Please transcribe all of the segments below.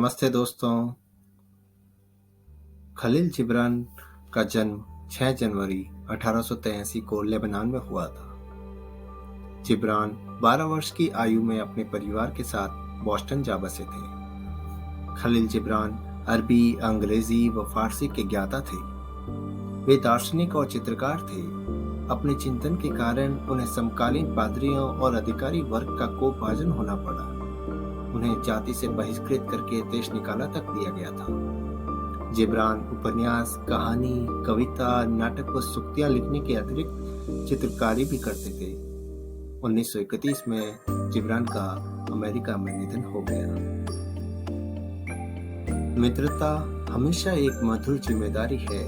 नमस्ते दोस्तों। खलील जिब्रान का जन्म 6 जनवरी 1883 को लेबनान में हुआ था। जिब्रान 12 वर्ष की आयु में अपने परिवार के साथ बोस्टन जा बसे थे। खलील जिब्रान अरबी, अंग्रेजी व फारसी के ज्ञाता थे। वे दार्शनिक और चित्रकार थे। अपने चिंतन के कारण उन्हें समकालीन पादरियों और अधिकारी वर्ग का कोपभाजन होना पड़ा। उन्हें जाति से बहिष्कृत करके देश निकाला तक दिया गया था। जिब्रान उपन्यास, कहानी, कविता, नाटक व सूक्तियां लिखने के अतिरिक्त चित्रकारी भी करते थे। 1931 में जिब्रान का अमेरिका में निधन हो गया। मित्रता हमेशा एक मधुर जिम्मेदारी है,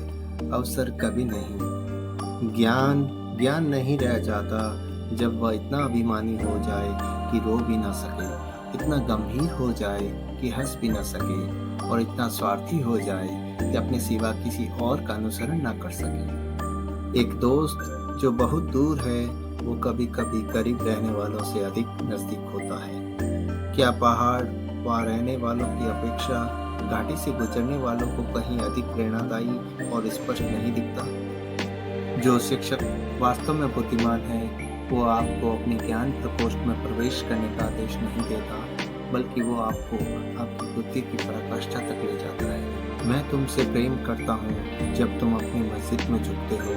अवसर कभी नहीं। ज्ञान नहीं रह जाता जब वह इतना अभिमानी हो जाए कि रो भी ना सके, इतना गंभीर हो जाए कि हंस भी न सके, और इतना स्वार्थी हो जाए कि अपने सिवा किसी और का अनुसरण न कर सके। एक दोस्त जो बहुत दूर है वो कभी कभी करीब रहने वालों से अधिक नजदीक होता है। क्या पहाड़ वहाँ रहने वालों की अपेक्षा घाटी से गुजरने वालों को कहीं अधिक प्रेरणादायी और स्पष्ट नहीं दिखता? जो शिक्षक वास्तव में बुद्धिमान है वो आपको अपने ज्ञान प्रकोष्ठ में प्रवेश करने का आदेश नहीं देता, बल्कि वो आपको आपकी बुद्धि की पराकाष्ठा तक ले जाता है। मैं तुमसे प्रेम करता हूँ जब तुम अपनी मस्जिद में झुकते हो,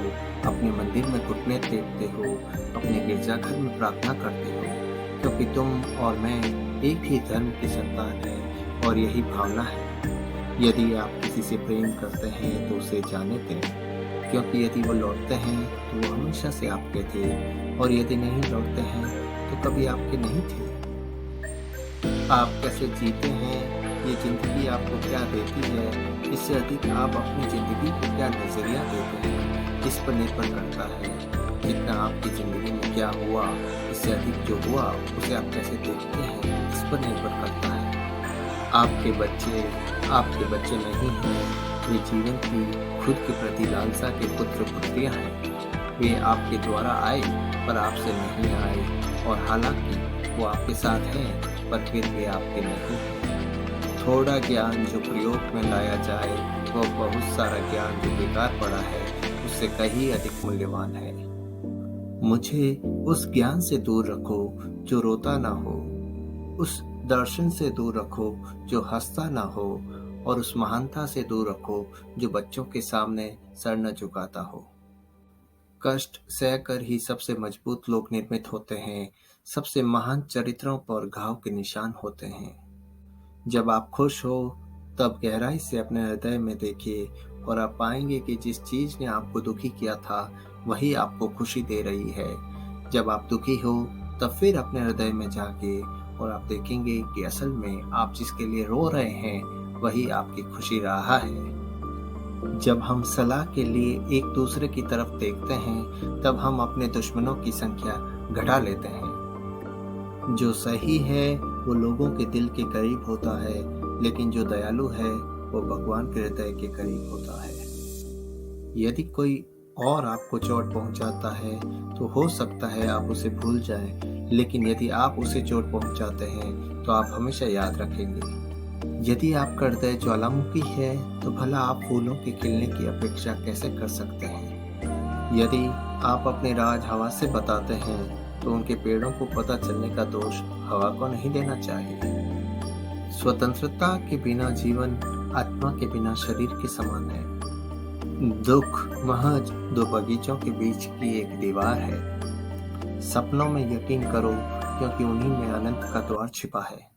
अपने मंदिर में घुटने टेकते हो, अपने गिरजाघर में प्रार्थना करते हो, क्योंकि तुम और मैं एक ही धर्म की संतान हैं और यही भावना है। यदि आप किसी से प्रेम करते हैं तो उसे जाने दें, क्योंकि यदि वो लौटते हैं तो वो हमेशा से आपके थे, और यदि नहीं लौटते हैं तो कभी आपके नहीं थे। आप कैसे जीते हैं, ये जिंदगी आपको क्या देती है, इससे अधिक आप अपनी जिंदगी को क्या नजरिया देते हैं, इस पर निर्भर करता है। जितना आपकी जिंदगी में क्या हुआ, इससे अधिक जो हुआ उसे आप कैसे देखते हैं, इस पर निर्भर करता है। आपके बच्चे नहीं हैं, वे जीवन की खुद के प्रति लालसा के पुत्र पुत्रियां हैं। वे आपके द्वारा आए पर आपसे नहीं आए, और हालांकि वो आपके साथ हैं पर फिर वे आपके नहीं हैं। थोड़ा ज्ञान जो प्रयोग में लाया जाए वह बहुत सारा ज्ञान जो बेकार पड़ा है उससे कहीं अधिक मूल्यवान है। मुझे उस ज्ञान से दूर रखो जो रोता ना हो, उस दर्शन से दूर रखो जो हंसता ना हो, और उस महानता से दूर रखो जो बच्चों के सामने सर न झुकाता हो। कष्ट सहकर ही सबसे मजबूत लोग निर्मित होते हैं, सबसे महान चरित्रों पर घाव के निशान होते हैं। जब आप खुश हो तब गहराई से अपने हृदय में देखिए, और आप पाएंगे कि जिस चीज ने आपको दुखी किया था वही आपको खुशी दे रही है। जब आप दुखी हो तब फिर अपने हृदय में झांकिए, और आप देखेंगे कि असल में आप जिसके लिए रो रहे हैं वही आपकी खुशी रहा है। जब हम सलाह के लिए एक दूसरे की तरफ देखते हैं तब हम अपने दुश्मनों की संख्या घटा लेते हैं। जो सही है वो लोगों के दिल के करीब होता है, लेकिन जो दयालु है वो भगवान के हृदय के करीब होता है। यदि कोई और आपको चोट पहुंचाता है तो हो सकता है आप उसे भूल जाएं, लेकिन यदि आप उसे चोट पहुंचाते हैं तो आप हमेशा याद रखेंगे। यदि आपका हृदय ज्वालामुखी है तो भला आप फूलों के खिलने की अपेक्षा कैसे कर सकते हैं? यदि आप अपने राज हवा से बताते हैं तो उनके पेड़ों को पता चलने का दोष हवा को नहीं देना चाहिए। स्वतंत्रता के बिना जीवन आत्मा के बिना शरीर के समान है। दुख महज दो बगीचों के बीच की एक दीवार है। सपनों में यकीन करो, क्योंकि उन्हीं में अनंत का द्वार छिपा है।